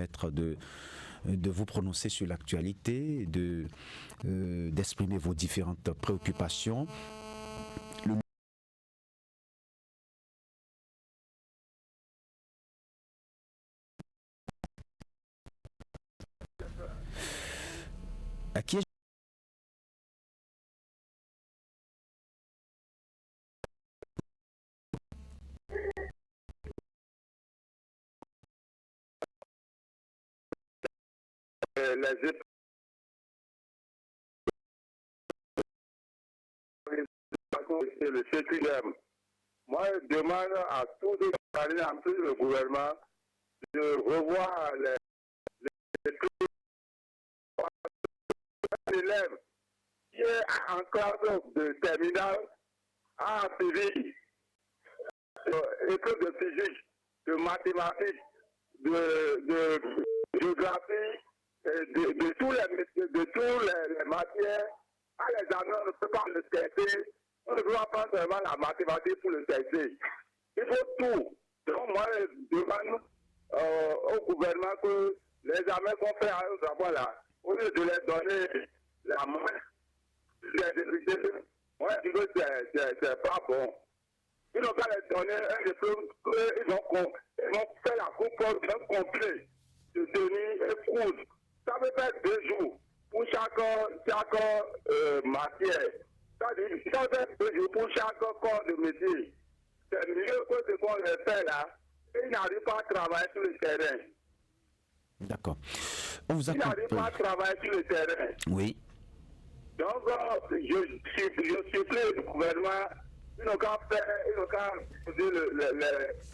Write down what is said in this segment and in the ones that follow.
permettre de vous prononcer sur l'actualité, d'exprimer vos différentes préoccupations. À qui le CQM. Moi, je demande à tous les Maliens, en plus le gouvernement, de revoir les élèves qui est en classe de terminale en physique, école de physique, de mathématiques, de géographie, de tous les matières. À l'examen, on ne peut pas le tester. On ne doit pas seulement la mathématique pour le tester. Il faut tout. Donc moi, je demande au gouvernement que l'examen qu'on fait à nos enfants là, au lieu de les donner la main, moi je dis que c'est pas bon. Ils n'ont pas les donner un diplôme qu'ils ont fait la coupe d'un complet de tenue et coudre. Ça veut faire 2 jours pour chaque matière. Ça veut faire 2 jours pour chaque corps de métier. C'est mieux que ce qu'on les fait là. Ils n'arrivent pas à travailler sur le terrain. D'accord. On vous a Ils n'arrivent pas à travailler sur le terrain. Oui. Donc, je supplie le gouvernement, ils n'ont qu'à poser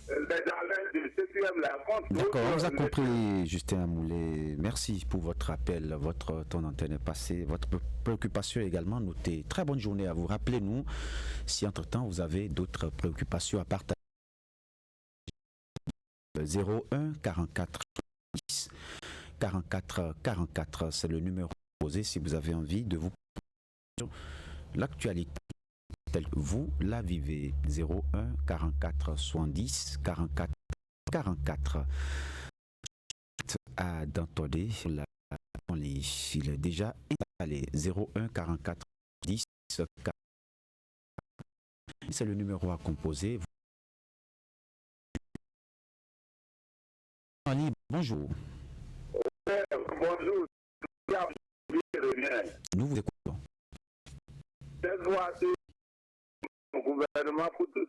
l'examen de CQM là. D'accord, on vous a compris, Justin Amoulet. Merci pour votre appel. Votre temps d'antenne est passé. Votre préoccupation est également notée. Très bonne journée à vous. Rappelez-nous si entre-temps vous avez d'autres préoccupations à partager. 01 44 10 44 44, c'est le numéro posé si vous avez envie de vous poser l'actualité telle que vous la vivez. 01 44 70 44 44. À d'entendre il est déjà installé. 01 44 10 44. C'est le numéro à composer. Bonjour. Bonjour. Nous vous écoutons. Cette fois-ci, le gouvernement pour tous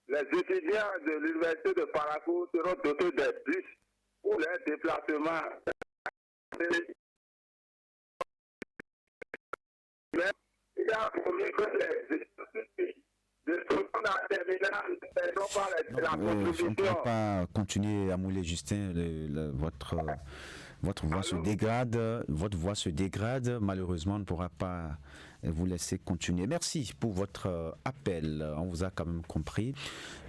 les étudiants de l'université de Parakou seront dotés des bus pour les déplacements. Mais il a promis que les on ne peut pas continuer à mouler, Justin. Votre voix se dégrade. Votre voix se dégrade. Malheureusement, on ne pourra pas vous laisser continuer. Merci pour votre appel. On vous a quand même compris.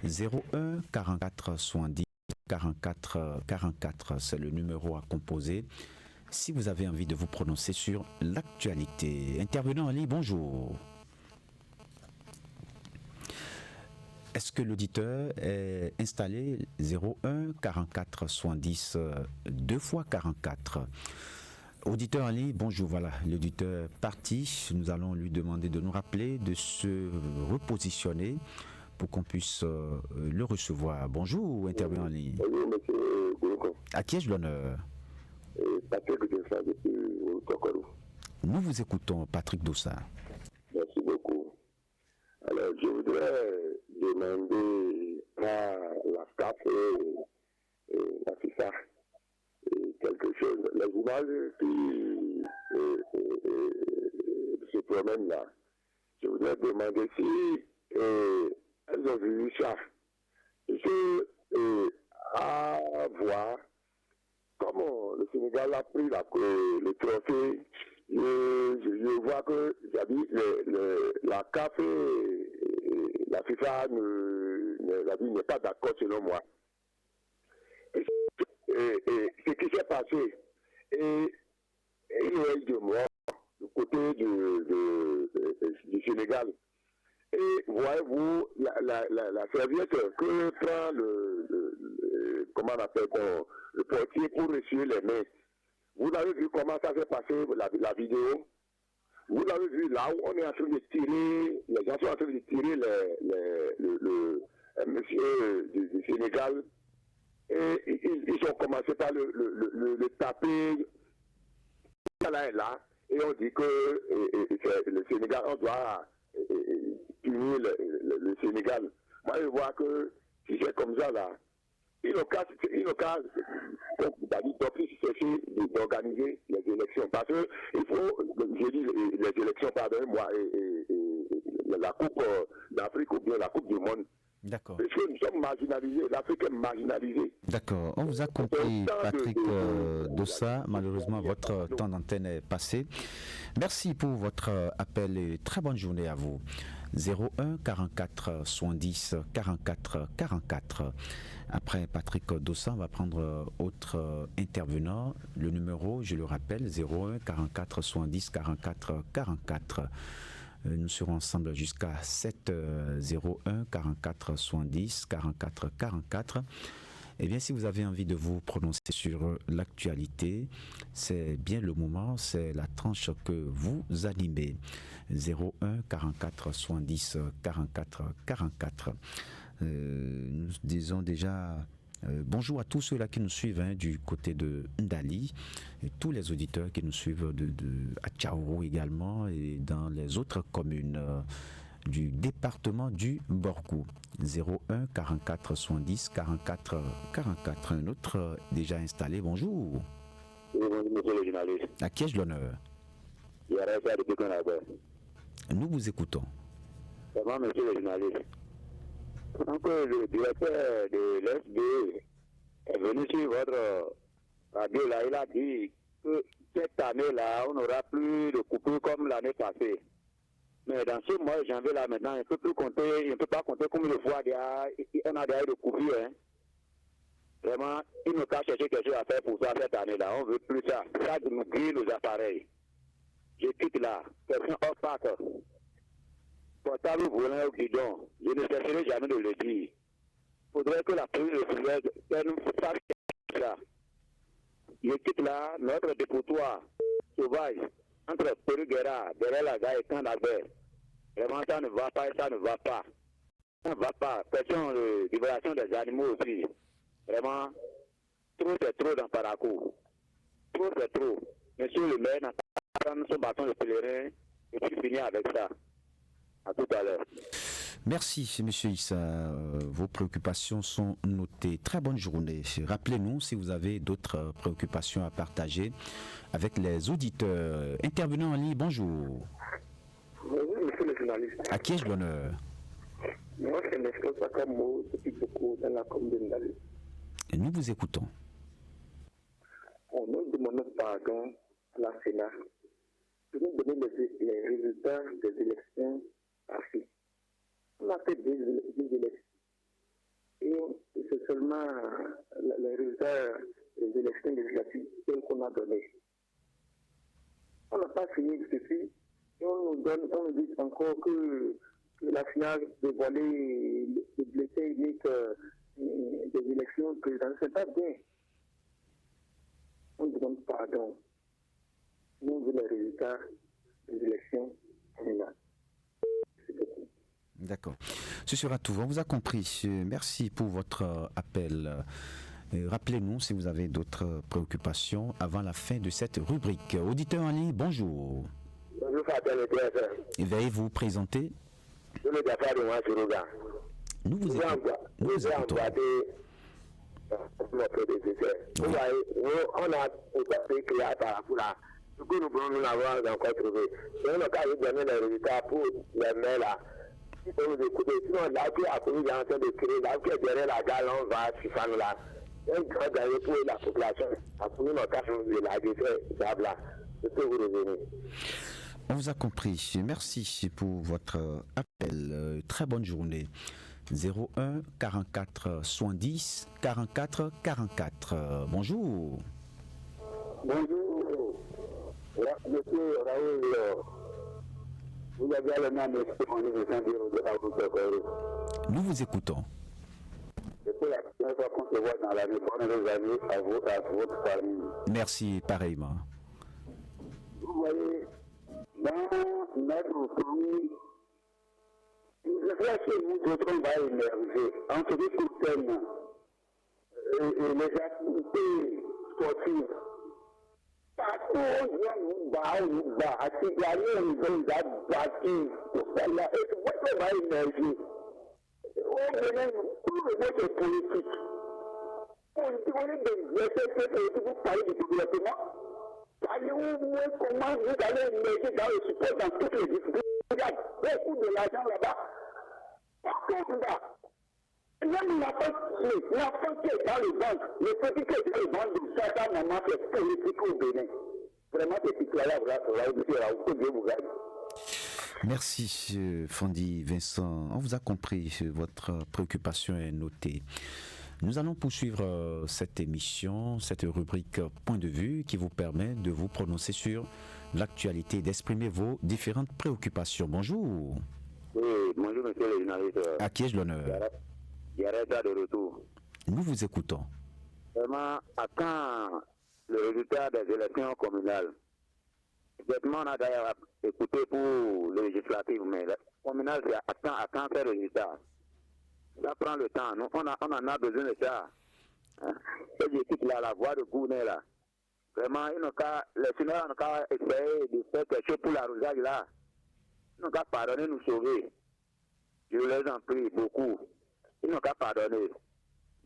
01 44 70 44 44, c'est le numéro à composer si vous avez envie de vous prononcer sur l'actualité. Intervenant en ligne, bonjour. Est-ce que l'auditeur est installé? 01 44 70 2 fois 44. Auditeur en ligne, bonjour, voilà, l'auditeur parti. Nous allons lui demander de nous rappeler, de se repositionner pour qu'on puisse le recevoir. Bonjour, intervenant en ligne. Bonjour, monsieur Gouloko. À qui ai-je l'honneur? Patrick Dossa depuis Tokorou. Nous vous écoutons, Patrick Dossa. Merci beaucoup. Alors, je voudrais demander à la CAF et la FIFA quelque chose. Les images qui se promènent là, je voudrais demander si elles ont vu ça. À voir comment le Sénégal a pris le trophée. Je vois que la CAF et la FIFA n'est pas d'accord selon moi. Et ce qui s'est passé, et il y a eu de morts du côté du Sénégal. Et voyez-vous, la serviette que prend comment on appelle le portier pour essuyer les mains. Vous avez vu comment ça s'est passé la vidéo? Vous avez vu là où on est en train de tirer, les gens sont en train de tirer le monsieur du Sénégal. Et ils ont commencé par le taper. Là et là. Et on dit que le Sénégal, on doit punir le Sénégal. Moi, je vois que si c'est comme ça, là, il n'ont qu'à d'office chercher d'organiser les élections. Parce que il faut, j'ai dit les élections, pardonnez-moi, et la Coupe d'Afrique ou bien la Coupe du Monde. D'accord. Parce que nous sommes marginalisés, l'Afrique est marginalisée. D'accord, on vous a compris, Patrick Dossa. Malheureusement, votre temps d'antenne est passé. Merci pour votre appel et très bonne journée à vous. 01 44 70 44 44. Après Patrick Dossa, on va prendre autre intervenant. Le numéro, je le rappelle, 01 44 70 44 44. Nous serons ensemble jusqu'à 7h01 44 70 44 44. Eh bien, si vous avez envie de vous prononcer sur l'actualité, c'est bien le moment, c'est la tranche que vous animez. 01 44 70 44 44. Nous disons déjà bonjour à tous ceux-là qui nous suivent du côté de Ndali, et tous les auditeurs qui nous suivent à Tchaourou également et dans les autres communes du département du Borkou. 01 44 70 44 44. Un autre déjà installé. Bonjour. Oui, bonjour, monsieur le journaliste. À qui ai-je l'honneur? Nous vous écoutons. Vraiment, monsieur le journaliste. Donc, le directeur de l'FB est venu sur votre radio là, il a dit que cette année-là, on n'aura plus de coupures comme l'année passée. Mais dans ce mois de janvier là maintenant, il ne peut plus compter, il ne peut pas compter combien de fois on a déjà de coupures. Hein. Vraiment, il nous a cherché quelque chose à faire pour ça cette année-là. On ne veut plus ça. Ça nous grille nos appareils. Je quitte là. Quelqu'un hors pack. Portable volant au guidon. Je ne cesserai jamais de le dire. Il faudrait que la police nous fasse ça. Je quitte là notre dépotoir sauvage entre Péruguera, derrière la gare et Candagbert. Vraiment, ça ne va pas et ça ne va pas. Ça ne va pas. Question de libération des animaux aussi. Vraiment, trop c'est trop dans Parakou. Trop c'est trop. Monsieur le maire n'a pas prendre son bâton de pèlerin et puis finir avec ça. À tout à l'heure. Merci, monsieur Issa. Vos préoccupations sont notées. Très bonne journée. Rappelez-nous si vous avez d'autres préoccupations à partager avec les auditeurs. Intervenant en ligne, bonjour. Bonjour, monsieur le journaliste. À qui ai-je l'honneur? Moi, c'est Nestor Sakamo, depuis beaucoup dans la commune de Ndali. Nous vous écoutons. On nous demande pardon à la Sénat de nous donner les résultats des élections passées. On a fait des élections. Et c'est seulement les résultats des élections législatives qu'on a donnés. On n'a pas fini ceci. Et on nous dit encore que la finale dévoilée le bulletin unique des élections présidentielles, c'est pas bien. On demande pardon. Nous voulons les résultats des élections finales. D'accord. Ce sera tout. On vous a compris. Merci pour votre appel. Rappelez-nous si vous avez d'autres préoccupations avant la fin de cette rubrique. Auditeur en ligne, bonjour. Bonjour, Fatel. Et veuillez vous présenter. Je le Dakar de moi, Suruga. Nous vous écoutons. On a fait créer à Tarafula. Du coup, nous pouvons nous l'avoir encore trouvé. C'est le cas de donner les résultats pour les mails là. Si vous nous écoutez, sinon là qui a connu en train de créer, là qui est derrière la gare, on va à nous là. C'est un grand gagnant pour la population. A connu notre cas de la guerre, là. Je peux vous revenir. On vous a compris. Merci pour votre appel. Très bonne journée. 01 44 70 44 44. Bonjour. Bonjour. Monsieur Raoul. Vous avez le nom de Nous vous écoutons. C'est pour la première fois qu'on se voit dans l'année. Bonne années à votre famille. Merci, pareillement. Vous voyez, dans notre famille, je crois que nous autres, on va émerger. En ce qui concerne les activités sportives, partout où nous bat, à Kigali, on va battre pour cela. Et votre va émerger. On venait pour le vote politique. On est de vous parler du développement. Parlez-vous comment vous allez émerger dans le support dans toutes les disciplines. Il y a beaucoup de l'argent là-bas. Par contre, là, même l'enfant qui est dans les banques, le petit qui est dans les banques de certains moments, c'est politique au Bénin. Vraiment, c'est pitoyable, là, Dieu vous gagne. Merci, Fondi Vincent. On vous a compris, votre préoccupation est notée. Nous allons poursuivre cette émission, cette rubrique Point de vue qui vous permet de vous prononcer sur l'actualité et d'exprimer vos différentes préoccupations. Bonjour. Oui, bonjour monsieur le journaliste. À qui ai-je l'honneur? Yareta de retour. Nous vous écoutons. Vraiment, à quand le résultat des élections communales? Exactement, on a d'ailleurs écouté pour les législatives, mais le communal, c'est à quand ces résultats? Ça prend le temps. Nous, on en a besoin de ça. Hein? Cette équipe-là, la voix de Gounet, là. Vraiment, les Chinois n'ont qu'à essayer de faire quelque chose pour l'arrosage, là. Ils n'ont qu'à pardonner, nous sauver. Je les en prie beaucoup. Ils n'ont qu'à pardonner.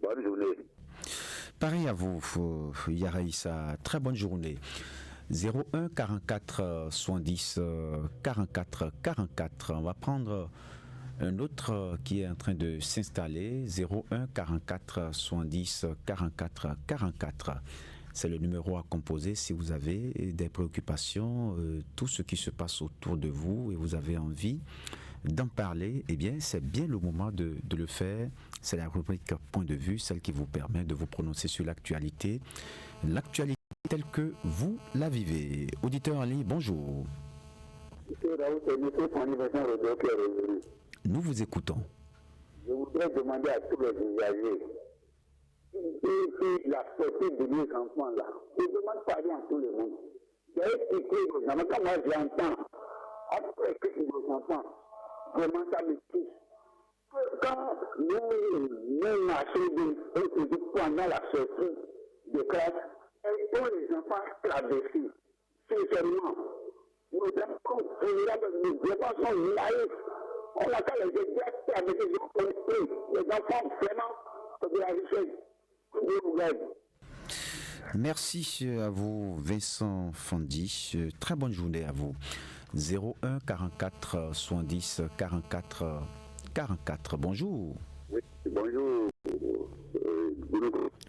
Bonne journée. Pareil à vous, Yaraïssa. Très bonne journée. 01 44 70 44 44. On va prendre un autre qui est en train de s'installer. 01 44 70 44 44. C'est le numéro à composer si vous avez des préoccupations, tout ce qui se passe autour de vous et vous avez envie d'en parler. Eh bien, c'est bien le moment de le faire. C'est la rubrique Point de vue, celle qui vous permet de vous prononcer sur l'actualité. L'actualité telle que vous la vivez. Auditeur en ligne, bonjour. Nous vous écoutons. Je voudrais demander à tous les usagers si la sortie de nos enfants là, je ne demande pas rien à tout le monde. D'expliquer aux enfants, quand moi j'entends, après que nos enfants, vraiment ça me touche. Quand nous marchons pendant la sortie de classe, et quand les enfants traversent, sincèrement, nos enfants sont naïfs. On a qu'à les exercer avec les enfants. Les enfants, vraiment, c'est de la richesse. Merci à vous, Vincent Fondi. Très bonne journée à vous. 01 44 70 44 44. Bonjour. Oui, bonjour.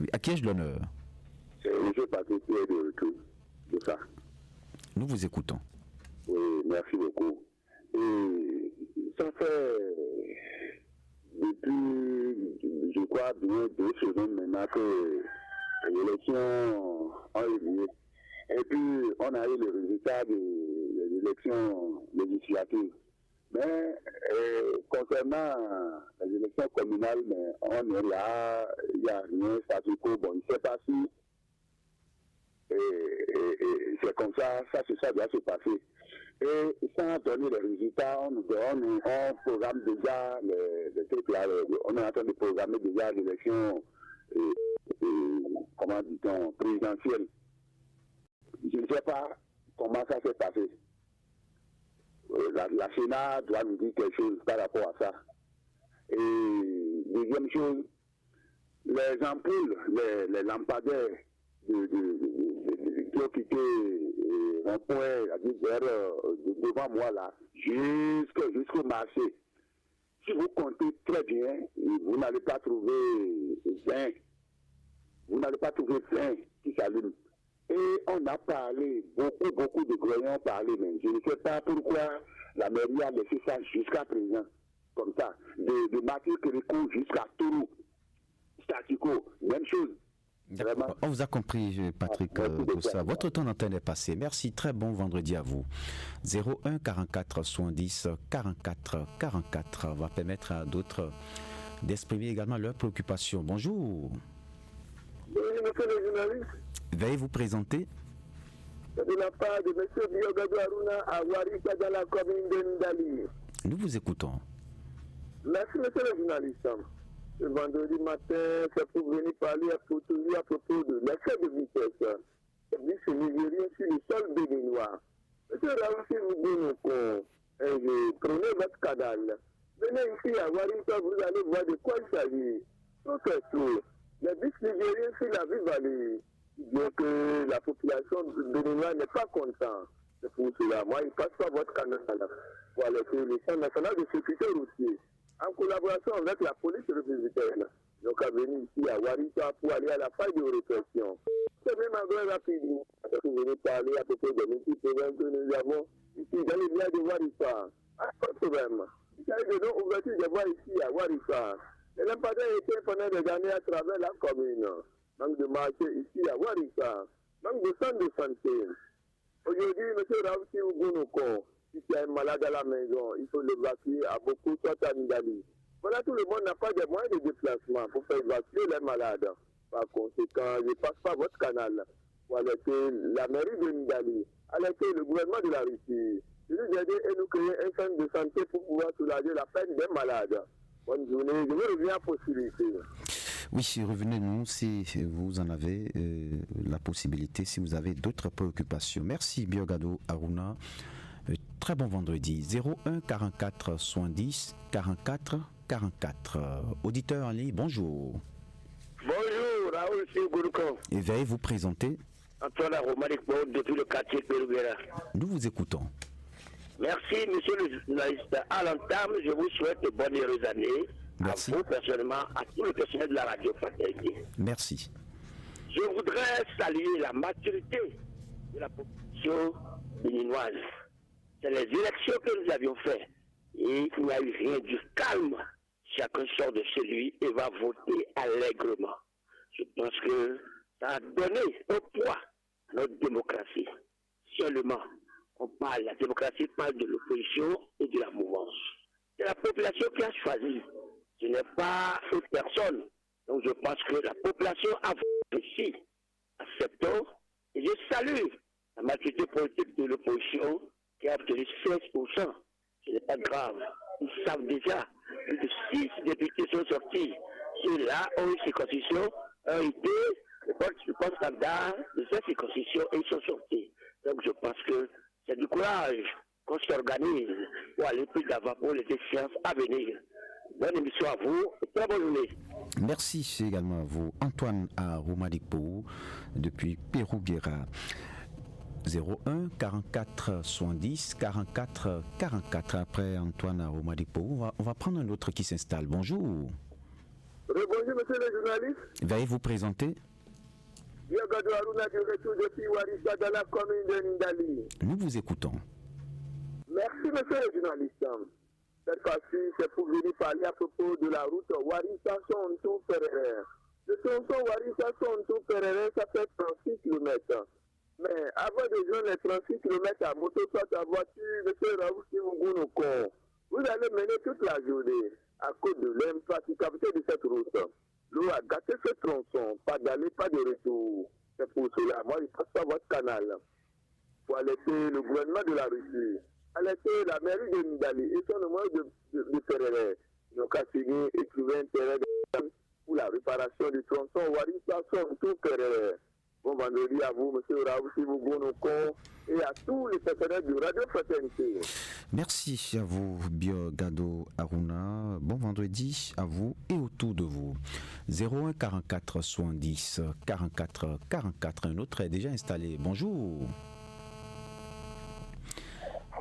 Oui, à qui ai-je l'honneur? C'est M. Patrick de retour. C'est ça. Nous vous écoutons. Oui, merci beaucoup. Et ça fait depuis, je crois, bien 2 semaines maintenant que les élections ont eu lieu. Et puis, on a eu le résultat des élections législatives. Mais concernant les élections communales, mais on est là, il n'y a rien, statu quo. Bon, il ne sait pas si c'est comme ça, ça doit se passer. Et sans donner les résultats, on programme déjà les trucs là, on est en train de programmer déjà l'élection, comment dit-on, présidentielle. Je ne sais pas comment ça s'est passé. La Sénat doit nous dire quelque chose par rapport à ça. Et deuxième chose, les ampoules, les lampadaires qui ont quitté un point devant moi là, jusqu'au marché. Si vous comptez très bien, vous n'allez pas trouver 20. Vous n'allez pas trouver 20 qui s'allument. Et on a parlé, beaucoup de grognons ont parlé, mais je ne sais pas pourquoi la mairie a laissé ça jusqu'à présent, comme ça, de Mathieu Kérékou jusqu'à Tourou, statu quo, même chose. Vraiment. On vous a compris, Patrick, tout ça. Votre temps d'antenne est passé. Merci, très bon vendredi à vous. 01 44 70 44 44 va permettre à d'autres d'exprimer également leurs préoccupations. Bonjour. Oui, monsieur le journaliste. Veuillez vous présenter. De la part de monsieur Biogado Aruna à Warika dans la commune de Ndali. Nous vous écoutons. Merci, monsieur le journaliste. Le vendredi matin, c'est pour venir parler à propos de l'excès de vitesse. C'est dit ce Nigérien sur le sol béninois. Monsieur Raoul, si vous prenez votre canal, venez ici à Warika, vous allez voir de quoi il s'agit. Tout est tout. Les bus nigériens sur la ville Vallée, bien que la population béninoise n'est pas contente. C'est pour cela. Moi, il ne passe pas votre canal. Voilà, c'est le Centre national de sécurité routière, en collaboration avec la police républicaine. Donc, à venir ici à Warika pour aller à la phase de répression. C'est même un peu rapidement. Vous venez parler à propos des multi-problèmes que nous avons ici dans les villages de Warika. Pas de problème. Il s'agit de l'ouverture des voies ici à Warika. Et l'impact a été pendant des années à travers la commune. Manque de marché ici à Warika. Manque de centre de santé. Aujourd'hui, M. Raoussi Ougounoko, si tu as un malade à la maison, il faut l'évacuer à beaucoup, soit à Ndali. Voilà, tout le monde n'a pas de moyens de déplacement pour faire évacuer les malades. Par conséquent, je ne passe pas votre canal. Voilà que la mairie de Ndali, avec le gouvernement de la Russie, de nous aider et nous créer un centre de santé pour pouvoir soulager la peine des malades. Bonne journée, je me reviens à possibilité. Oui, revenez-nous si vous en avez la possibilité, si vous avez d'autres préoccupations. Merci Biogado Aruna. Très bon vendredi. 01 44 70 44 44. Auditeur en ligne, bonjour. Bonjour, Raoul Sigourouko. Et veuillez vous présenter. Antoine Romanic depuis le quartier Pérouguera. Nous vous écoutons. Merci, monsieur le journaliste. À l'entame, je vous souhaite de bonnes et heureuses années. Merci. À vous personnellement, à tout le personnel de la radio Fraternité. Merci. Je voudrais saluer la maturité de la population béninoise. C'est les élections que nous avions faites. Et il n'y a eu rien du calme. Chacun sort de chez lui et va voter allègrement. Je pense que ça a donné un poids à notre démocratie. Seulement, la démocratie parle de l'opposition et de la mouvance. C'est la population qui a choisi. Ce n'est pas une personne. Donc je pense que la population a voté ici. Acceptons. Et je salue la majorité politique de l'opposition qui a obtenu 16%. Ce n'est pas grave. Ils savent déjà. Plus de 6 députés sont sortis. Ceux-là ont une circonscription, ont été, je pense, standard de cette circonscription et ils sont sortis. Donc je pense que c'est du courage qu'on s'organise pour aller plus d'avant pour les échéances à venir. Bonne émission à vous et très bonne journée. Merci également à vous, Antoine Aroumadikpo, depuis Pérouguera. 01 44 70 44 44. Après Antoine Aroumadikpo, on va prendre un autre qui s'installe. Bonjour. Bonjour, monsieur le journaliste. Veuillez vous présenter. Biogado Aruna du retour depuis Warissa dans la commune de Ndali. Nous vous écoutons. Merci, monsieur le journaliste. Cette fois-ci, c'est pour venir parler à propos de la route Warissa-Sontou-Ferrer. De Sontou-Warissa-Sontou-Ferrer, ça fait 36 km. Mais avant de joindre les 36 km à moto, soit à voiture, monsieur Raoul Simugunoko, vous allez mener toute la journée à cause de l'impraticabilité de cette route. L'eau a gâté ce tronçon, pas d'aller, pas de retour. C'est pour cela, moi, je passe pas votre canal. Pour alerter le gouvernement de la Russie, alerter la mairie de Ndali et son nombre de Ferrer. Donc, à signer et trouver un terrain pour la réparation du tronçon Warissa-Sontou-Ferrer. Bon vendredi à vous, monsieur Raoul Simugunoko, et à tous les partenaires du Radio Fraternité. Merci à vous, Biogado Aruna. Bon vendredi à vous et autour de vous. 01 44 70 44 44. Un autre est déjà installé. Bonjour.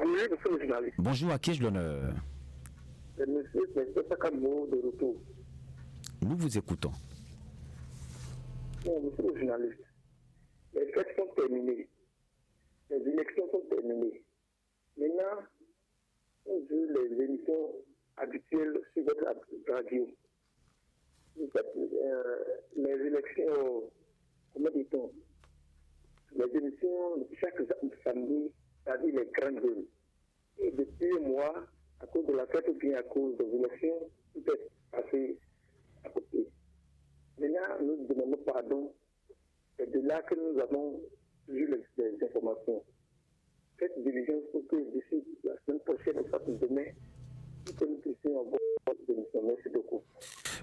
Oui, monsieur le journaliste. Bonjour, à qui ai-je l'honneur? C'est monsieur Sakamou de retour. Nous vous écoutons. Bon, monsieur le journaliste, les fêtes sont terminées. Les élections sont terminées. Maintenant, on joue les émissions habituelles sur votre radio. Les élections comment dit-on, les émissions chaque samedi, c'est-à-dire les grandes gueules. Et depuis moi, à cause de la fête ou bien à cause des élections, tout est passé à côté. Maintenant, nous demandons pardon. C'est de là que nous avons toujours les informations. Faites diligence pour que d'ici la semaine prochaine, ou soit demain, que nous puissions avoir votre émission. Merci beaucoup.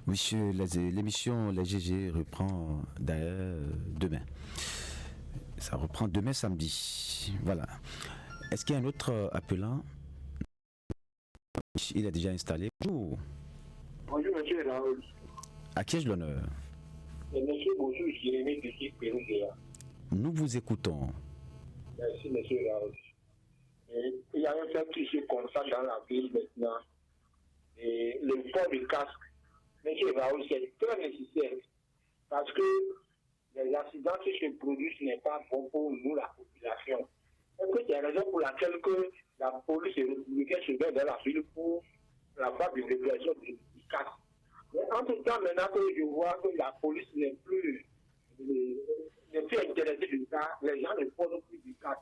Monsieur, l'émission La GG reprend d'ailleurs demain. Ça reprend demain samedi. Voilà. Est-ce qu'il y a un autre appelant? Il est déjà installé. Bonjour. Bonjour, monsieur Raoul. À qui ai-je l'honneur? Monsieur, bonjour, Jérémy du Pérou-Guéa. Nous vous écoutons. Merci, monsieur Raoul. Il y a un fait qui se constate dans la ville maintenant. Et le port du casque, monsieur Raoul, c'est très nécessaire. Parce que les accidents qui se produisent n'est pas bon pour nous, la population. Est-ce que c'est la raison pour laquelle que la police républicaine se met dans la ville pour la part de répression du casque? Mais en tout temps, maintenant que je vois que la police n'est plus intéressée du cas, les gens ne posent plus du casque.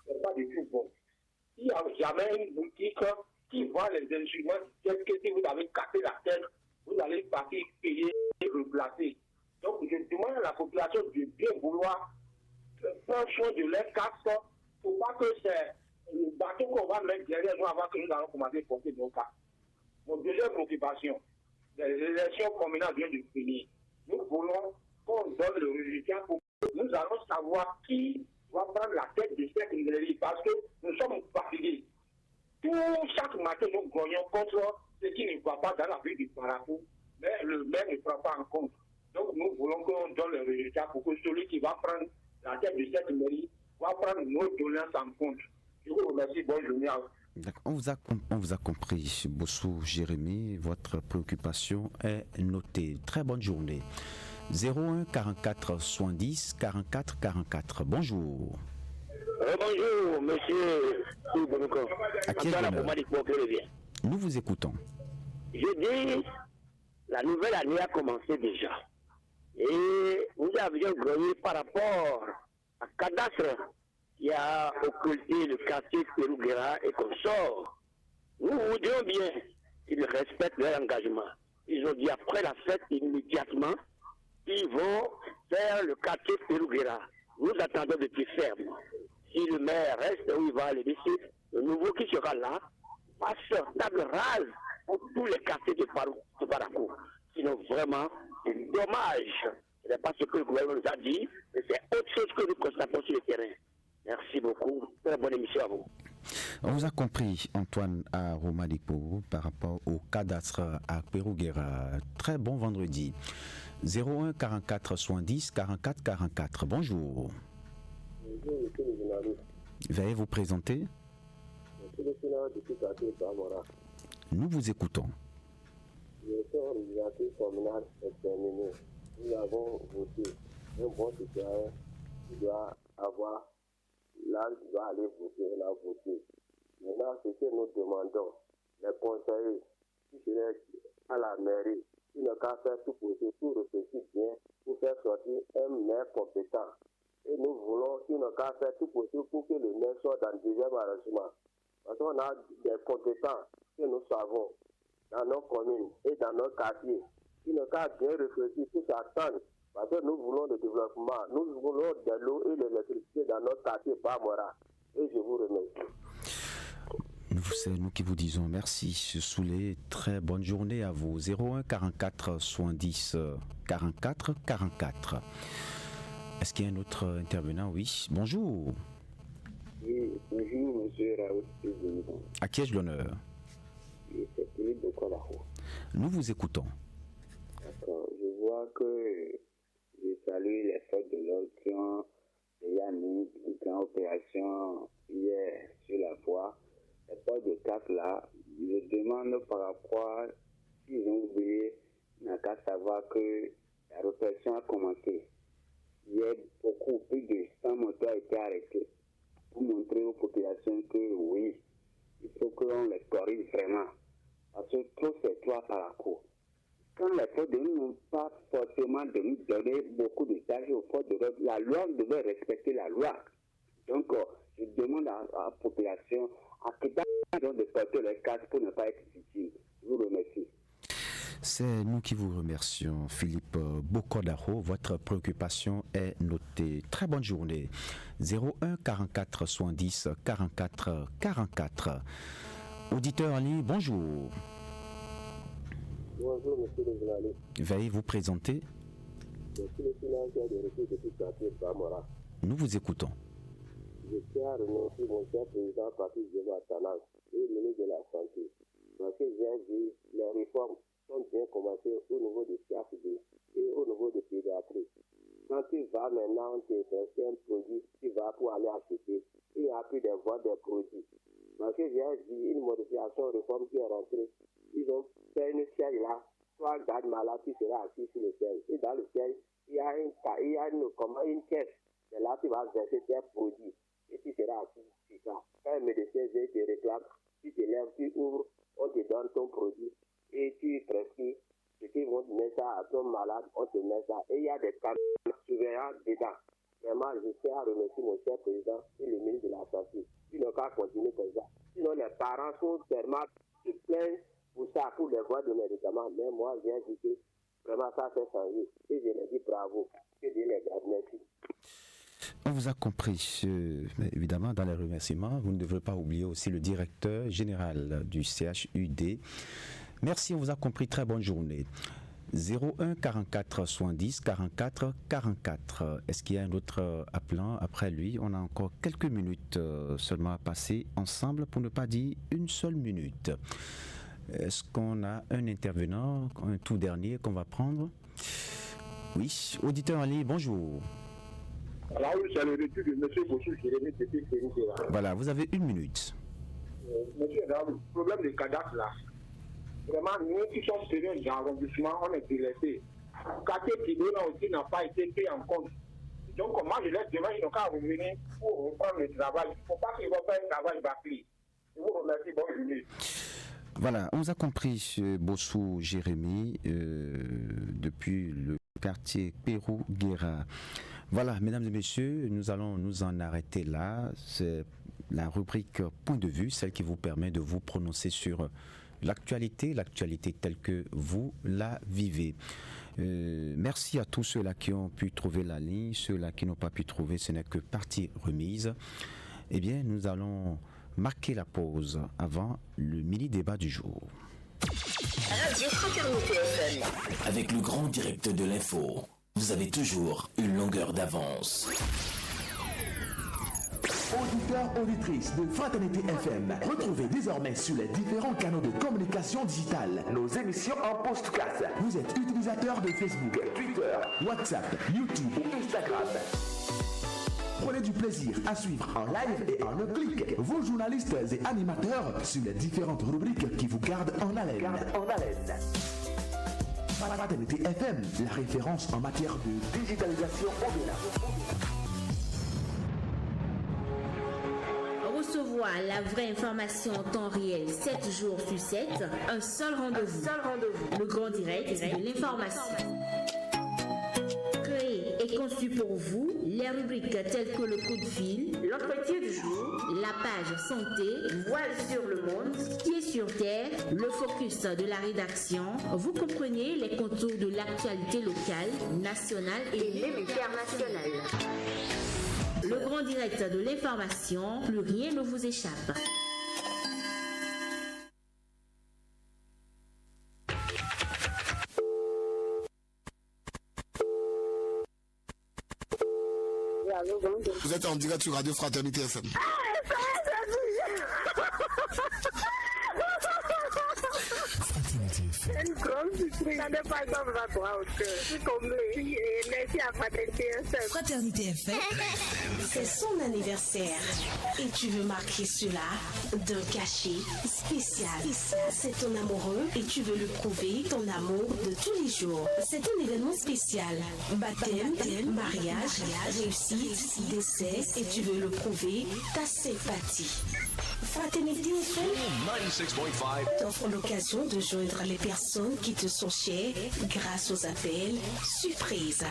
C'est pas du tout bon. Il n'y a jamais une boutique qui vend les instruments tels que si vous avez cassé la tête, vous allez partir payer et replacer. Donc je demande à la population de bien vouloir prendre soin de leur casque pour pas que c'est le bateau qu'on va mettre derrière nous avant que nous allons commencer à porter nos casques. Mon deuxième préoccupation, les élections communales viennent de finir. Nous voulons qu'on donne le résultat pour que nous allons savoir qui va prendre la tête de cette mairie parce que nous sommes fatigués. Chaque matin, nous grognons contre ce qui ne va pas dans la ville du Parapou, mais le maire ne prend pas en compte. Donc nous voulons qu'on donne le résultat pour que celui qui va prendre la tête de cette mairie va prendre nos doléances en compte. Je vous remercie, bonne journée à vous. On vous a compris, Bossou Jérémy, votre préoccupation est notée. Très bonne journée. 01 44 70 44 44. Bonjour. Bonjour, monsieur Bounouko. À qui est l'honneur? Nous vous écoutons. Je dis, la nouvelle année a commencé déjà. Et nous avions grogné par rapport à Cadastre qui a occulté le quartier Pérou-Guéa et consorts. Nous voudrions bien qu'ils respectent leur engagement. Ils ont dit après la fête immédiatement qu'ils vont faire le quartier Pérou-Guéa. Nous attendons de pied ferme. Si le maire reste où il va aller ici, le nouveau qui sera là passe table rase pour tous les quartiers de Paracou. Sinon vraiment, c'est dommage. Ce n'est pas ce que le gouvernement nous a dit, mais c'est autre chose que nous constatons sur le terrain. Merci beaucoup. Très bonne émission à vous. On vous a compris, Antoine à Romalipo, par rapport au cadastre à Pérou-Guéa. Très bon vendredi. 01 44 70 44 44. Bonjour. Bonjour, monsieur le journaliste. Veuillez vous présenter. Monsieur le sénateur du quartier Bamora. Nous vous écoutons. L'élection législative communale est terminée. Nous avons voté un bon citoyen qui doit avoir l'âge qui doit aller voter, il a voté. Maintenant, ce que nous demandons, les conseillers qui seraient à la mairie, qui n'ont qu'à faire tout possible pour réfléchir bien, pour faire sortir un maire compétent. Et nous voulons qu'ils n'ont qu'à faire tout possible pour que le maire soit dans le deuxième arrangement. Parce qu'on a des compétents que nous savons dans nos communes et dans nos quartiers, qui n'ont qu'à bien réfléchir pour s'attendre. Parce que nous voulons le développement, nous voulons de l'eau et de l'électricité dans notre quartier Bamora. Et je vous remercie. C'est nous qui vous disons merci, M. Soulé. Très bonne journée à vous. 01 44 70 44 44. Est-ce qu'il y a un autre intervenant? Oui. Bonjour. Oui, bonjour, monsieur Raoul. À qui ai-je l'honneur? C'est Philippe de Colaro. Nous vous écoutons. D'accord. Je vois que je salue les forces de l'ordre qui ont déjà mis une grande opération hier sur la voie. Les portes de cap là, je demande par rapport s'ils ont oublié, il n'a qu'à savoir que la répression a commencé. Il y a beaucoup, plus de 100 motos ont été arrêtés pour montrer aux populations que oui, il faut qu'on les corrige vraiment. Parce que trop c'est toi par la cour. quand les forces de l'ordre n'ont pas forcément de nous donner beaucoup de tâches aux forces de l'ordre, la loi devait respecter la loi. Donc, je demande à la population à que de porter les casques pour ne pas être victime. Je vous remercie. C'est nous qui vous remercions, Philippe Bokodaro. Votre préoccupation est notée. Très bonne journée. 01 44 70 44 44. Auditeur en ligne, bonjour. Bonjour, monsieur le journaliste. Veuillez vous présenter. Je suis le financier de retour depuis quartier Bamora. Nous vous écoutons. Je tiens à remercier mon cher président Patrice Tanas et le ministre de la Santé. Parce que j'ai vu les réformes sont bien commencées au niveau du CHD et au niveau de pédiatrie. Quand tu vas maintenant te faire un produit, tu vas pour aller acheter. Il n'y a plus de vente des produits. Parce que j'ai vu une modification, réforme qui est rentrée. Ils ont fait une chaise là. Toi, garde malade, tu seras assis sur le siège. Et dans le siège, il y a une caisse. C'est là que tu vas verser tes produits. Et tu seras assis sur ça. Quand un médecin vient te réclame, tu te lèves, tu ouvres, on te donne ton produit. Et tu prescris. Et qu'ils vont te mettre ça à ton malade, on te met ça. Et il y a des caméras surveillants dedans. Vraiment, je tiens à remercier mon cher président et le ministre de la Santé. Ils n'ont qu'à continuer comme ça. Sinon, les parents sont tellement se plaignent pour ça, pour les voies de médicaments. Mais moi, j'ai dit que vraiment ça fait changer. Et je leur dis bravo. Que Dieu les garde. Merci. On vous a compris, mais évidemment, dans les remerciements, vous ne devrez pas oublier aussi le directeur général du CHUD. Merci, on vous a compris. Très bonne journée. 01 44 70 44 44. Est-ce qu'il y a un autre appelant après lui? On a encore quelques minutes seulement à passer ensemble, pour ne pas dire une seule minute. Est-ce qu'on a un intervenant, un tout dernier qu'on va prendre? Oui, auditeur en ligne, bonjour. Alors oui, c'est le retour de M. Bossou Jérémy depuis Kérinkéra. Voilà, vous avez une minute. Monsieur, le problème des cadastres là, vraiment, nous qui sommes tenus dans l'arrondissement, on est délaissés. Quartier Kido là aussi n'a pas été pris en compte. Donc, moi, je laisse demain, ils n'ont qu'à revenir pour reprendre le travail. Il ne faut pas qu'ils vont faire un travail bâclé. Je vous remercie, bonne journée. Voilà, on vous a compris, Bossou Jérémy, depuis le quartier Pérou-Guéra. Voilà, mesdames et messieurs, nous allons nous en arrêter là. C'est la rubrique Point de vue, celle qui vous permet de vous prononcer sur l'actualité telle que vous la vivez. Merci à tous ceux-là qui ont pu trouver la ligne, ceux-là qui n'ont pas pu trouver, ce n'est que partie remise. Eh bien, nous allons marquer la pause avant le mini-débat du jour. Radio Fraternité FM. Avec le grand direct de l'info, vous avez toujours une longueur d'avance. Auditeurs, auditrices de Fraternité FM, retrouvez désormais sur les différents canaux de communication digitale nos émissions en podcast. Vous êtes utilisateur de Facebook, Twitter, WhatsApp, YouTube ou Instagram. Prenez du plaisir à suivre en live et en un clic vos journalistes et animateurs sur les différentes rubriques qui vous gardent en haleine. Fraternité FM, la référence en matière de digitalisation au-delà. Recevoir la vraie information en temps réel 7 jours sur 7, un seul rendez-vous. Le grand direct de l'information. Créé et conçu pour vous, les rubriques telles que le coup de fil, l'entretien du jour, la page santé, voile sur le monde, pied sur terre, le focus de la rédaction. Vous comprenez les contours de l'actualité locale, nationale et même internationale. Le grand direct de l'information, plus rien ne vous échappe. Vous êtes en direct sur Radio Fraternité FM. Une grande surprise. Ça n'est pas comme ça, toi, au cœur. Je suis tombée. Merci à Fraternité FM. Fraternité FM, c'est son anniversaire. Et tu veux marquer cela d'un cachet spécial. C'est ton amoureux et tu veux lui prouver ton amour de tous les jours. C'est un événement spécial. Baptême, mariage, réussite, décès et tu veux le prouver ta sympathie. Fraternité FM 96.5 t'offre l'occasion de joindre les personnes qui te sont chères grâce aux appels surprises.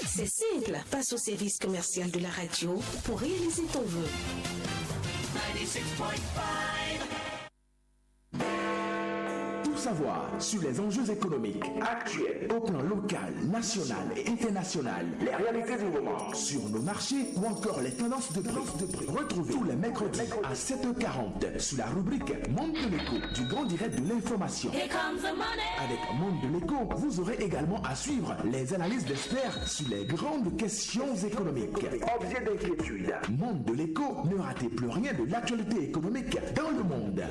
C'est simple, passe au service commercial de la radio pour réaliser ton vœu. 96.5 Tout savoir sur les enjeux économiques actuels au plan local, national et international, les réalités du moment sur nos marchés ou encore les tendances de prix. Retrouvez tous les mercredis à 7h40 sur la rubrique Monde de l'écho du grand direct de l'information. Avec Monde de l'écho, vous aurez également à suivre les analyses d'experts sur les grandes questions économiques. Objet d'inquiétude. Monde de l'écho, ne ratez plus rien de l'actualité économique dans le monde.